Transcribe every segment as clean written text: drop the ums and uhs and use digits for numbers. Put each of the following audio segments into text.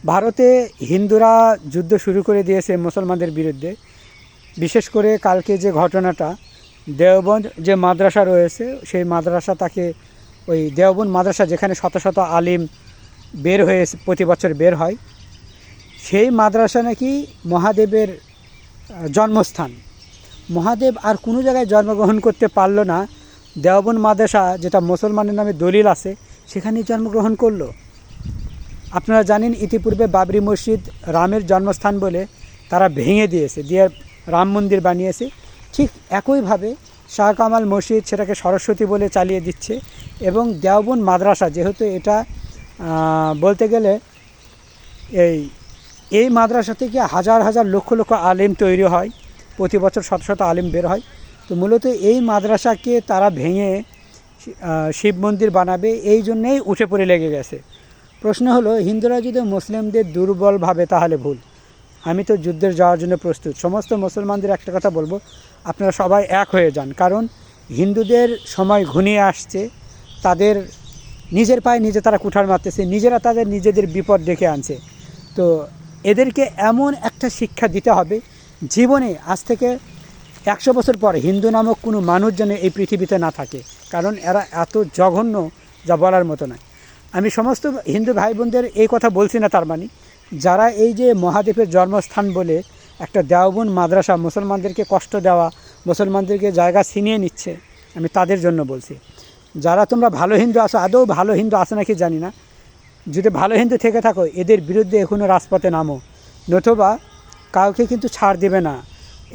ভারতে হিন্দুরা যুদ্ধ শুরু করে দিয়েছে মুসলমানদের বিরুদ্ধে। বিশেষ করে কালকে যে ঘটনাটা, দেওবন্দ যে মাদ্রাসা রয়েছে সেই মাদ্রাসা তাকে, ওই দেওবন্দ মাদ্রাসা যেখানে শত শত আলিম বের হয়ে প্রতি বছর বের হয়, সেই মাদ্রাসা নাকি মহাদেবের জন্মস্থান। মহাদেব আর কোনো জায়গায় জন্মগ্রহণ করতে পারলো না, দেওবন্দ মাদ্রাসা যেটা মুসলমানের নামে দলিল আছে সেখানেই জন্মগ্রহণ করলো। আপনারা জানেন ইতিপূর্বে বাবরি মসজিদ রামের জন্মস্থান বলে তারা ভেঙে দিয়েছে, দিয়ে রাম মন্দির বানিয়েছে। ঠিক একইভাবে শাহ কামাল মসজিদ সেটাকে সরস্বতী বলে চালিয়ে দিচ্ছে। এবং দেওবন্দ মাদ্রাসা যেহেতু এটা বলতে গেলে এই মাদ্রাসা থেকে হাজার হাজার লক্ষ লক্ষ আলিম তৈরি হয়, প্রতি বছর শত শত আলিম বের হয়। তো মূলত এই মাদ্রাসাকে তারা ভেঙে শিব মন্দির বানাবে, এই জন্যেই উঠে পড়ে লেগে গেছে। প্রশ্ন হলো, হিন্দুরা যদি মুসলিমদের দুর্বল ভাবে তাহলে ভুল। আমি তো যুদ্ধের যাওয়ার জন্য প্রস্তুত। সমস্ত মুসলমানদের একটা কথা বলবো, আপনারা সবাই এক হয়ে যান। কারণ হিন্দুদের সময় ঘনিয়ে আসছে, তাদের নিজের পায়ে নিজে তারা কুঠার মারতেছে, নিজেরা তাদের নিজেদের বিপদ ডেকে আনছে। তো এদেরকে এমন একটা শিক্ষা দিতে হবে, জীবনে আজ থেকে 100 বছর পরে হিন্দু নামক কোনো মানুষ যেন এই পৃথিবীতে না থাকে। কারণ এরা এত জঘন্য যা বলার মতো নয়। আমি সমস্ত হিন্দু ভাই বোনদের এই কথা বলছি না, তার মানে যারা এই যে মহাদেবের জন্মস্থান বলে একটা দেওবন্দ মাদ্রাসা মুসলমানদেরকে কষ্ট দেওয়া, মুসলমানদেরকে জায়গা ছিনিয়ে নিচ্ছে, আমি তাদের জন্য বলছি। যারা তোমরা ভালো হিন্দু আসো, আদৌ ভালো হিন্দু আসে নাকি জানি না, যদি ভালো হিন্দু থেকে থাকো এদের বিরুদ্ধে এখনও রাজপথে নামো, নতুবা কাউকে কিন্তু ছাড় দেবে না।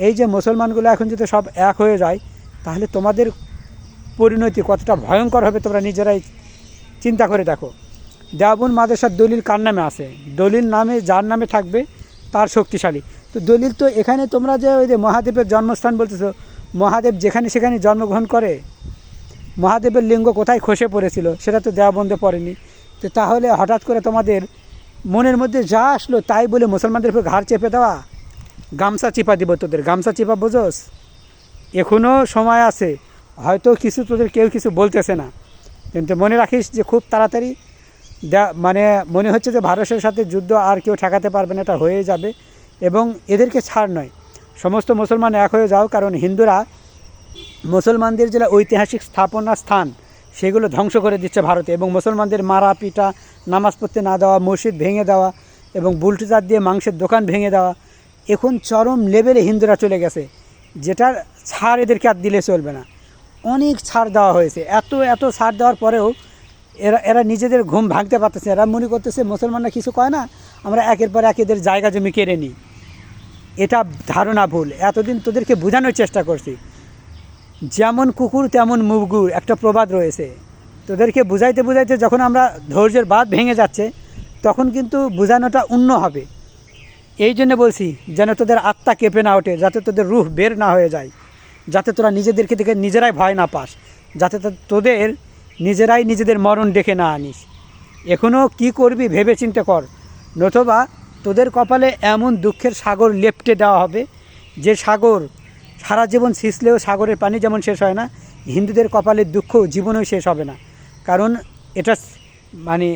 এই যে মুসলমানগুলো এখন যদি সব এক হয়ে যায়, তাহলে তোমাদের পরিণতি কতটা ভয়ঙ্কর হবে তোমরা নিজেরাই চিন্তা করে দেখো। দেওবন্দ মাদ্রাসার দলিল কার নামে আছে? দলিল নামে যার নামে থাকবে তার শক্তিশালী। তো দলিল তো এখানে তোমরা যে ওই যে মহাদেবের জন্মস্থান বলতেছো, মহাদেব যেখানে সেখানে জন্মগ্রহণ করে। মহাদেবের লিঙ্গ কোথায় খসে পড়েছিল সেটা তো দেওবন্দে পড়েনি। তো তাহলে হঠাৎ করে তোমাদের মনের মধ্যে যা আসলো তাই বলে মুসলমানদের উপর ঘাড় চেপে দেওয়া, গামছা চিপা দিব তোদের, গামছা চিপা বোঝোস? এখনও সময় আছে, হয়তো কিছু তোদের কেউ কিছু বলতেছে না, কিন্তু মনে রাখিস যে খুব তাড়াতাড়ি মানে মনে হচ্ছে যে ভারতের সাথে যুদ্ধ আর কেউ ঠেকাতে পারবে না, এটা হয়ে যাবে। এবং এদেরকে ছাড় নয়, সমস্ত মুসলমান এক হয়ে যাও। কারণ হিন্দুরা মুসলমানদের যে ঐতিহাসিক স্থাপনা স্থান সেগুলো ধ্বংস করে দিচ্ছে ভারতে, এবং মুসলমানদের মারা পিটা, নামাজ পড়তে না দেওয়া, মসজিদ ভেঙে দেওয়া এবং বুলডোজার দিয়ে মাংসের দোকান ভেঙে দেওয়া, এখন চরম লেভেলে হিন্দুরা চলে গেছে, যেটার ছাড় এদেরকে আর দিলে চলবে না। অনেক ছাড় দেওয়া হয়েছে, এত এত ছাড় দেওয়ার পরেও এরা নিজেদের ঘুম ভাঙতে পারতেছে। এরা মনে করতেছে মুসলমানরা কিছু কয় না, আমরা একের পর এক এদের জায়গা জমি কেড়ে নিই। এটা ধারণা ভুল। এতদিন তোদেরকে বোঝানোর চেষ্টা করছি, যেমন কুকুর তেমন মুগুর একটা প্রবাদ রয়েছে। তোদেরকে বুঝাইতে বুঝাইতে যখন আমরা ধৈর্যের বাঁধ ভেঙে যাচ্ছে, তখন কিন্তু বোঝানোটা অন্য হবে। এই জন্য বলছি, যেন তোদের আত্মা কেঁপে না ওঠে, যাতে তোদের রুহ বের না হয়ে যায়, যাতে তোরা নিজেদেরকে দেখে নিজেরাই ভয় না পাস, যাতে তোদের নিজেরাই নিজেদের মরণ ডেকে না আনিস। এখনও কি করবি ভেবে চিন্তে কর, নতুবা তোদের কপালে এমন দুঃখের সাগর লেপ্টে দেওয়া হবে, যে সাগর সারা জীবন ছিঁচলেও সাগরের পানি যেমন শেষ হয় না, হিন্দুদের কপালের দুঃখ জীবনেও শেষ হবে না। কারণ এটা মানে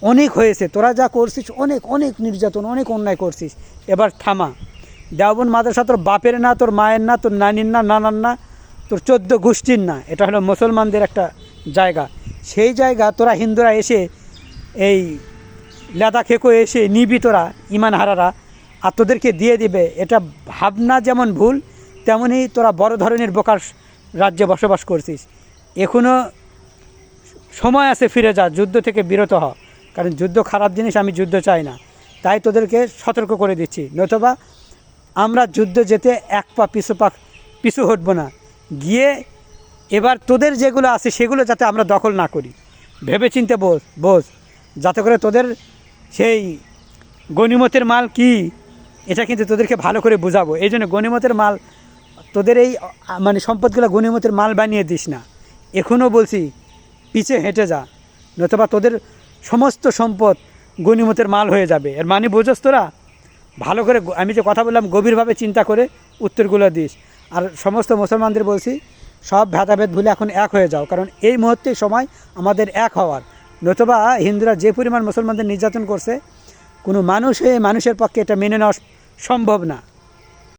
অনেক হয়েছে, তোরা যা করছিস অনেক অনেক নির্যাতন, অনেক অন্যায় করছিস, এবার থামা। দেওবন্দ মাদ্রাসা তোর বাপের না, তোর মায়ের না, তোর নানির না, নানার না, তোর 14 গোষ্ঠীর না, এটা হলো মুসলমানদের একটা জায়গা। সেই জায়গা তোরা হিন্দুরা এসে এই লেদা খেকো এসে নিবি তোরা ইমান হারারা, আর তোদেরকে দিয়ে দিবে, এটা ভাবনা যেমন ভুল, তেমনই তোরা বড় ধরনের বোকার রাজ্যে বসবাস করছিস। এখনও সময় আছে, ফিরে যা, যুদ্ধ থেকে বিরত হ। কারণ যুদ্ধ খারাপ জিনিস, আমি যুদ্ধ চাই না, তাই তোদেরকে সতর্ক করে দিচ্ছি। নতুবা আমরা যুদ্ধ যেতে এক পা পিছু হটবো না, গিয়ে এবার তোদের যেগুলো আছে সেগুলো যাতে আমরা দখল না করি, ভেবে চিনতে বোঝ, যাতে করে তোদের সেই গনিমতের মাল কি, এটা কিন্তু তোদেরকে ভালো করে বোঝাবো। এই জন্য গনিমতের মাল, তোদের এই মানে সম্পদগুলো গনিমতের মাল বানিয়ে দিস না। এখনও বলছি, পিছে হেঁটে যা, নতুবা তোদের সমস্ত সম্পদ গনিমতের মাল হয়ে যাবে। এর মানে বোঝস তোরা? ভালো করে আমি যে কথা বললাম গভীরভাবে চিন্তা করে উত্তরগুলো দিস। আর সমস্ত মুসলমানদের বলছি, সব ভেদাভেদ ভুলে এখন এক হয়ে যাও, কারণ এই মুহূর্তে সময় আমাদের এক হওয়ার। নতুবা হিন্দুরা যে পরিমাণ মুসলমানদের নির্যাতন করছে, কোনো মানুষ হয়ে মানুষের পক্ষে এটা মেনে নেওয়া সম্ভব না।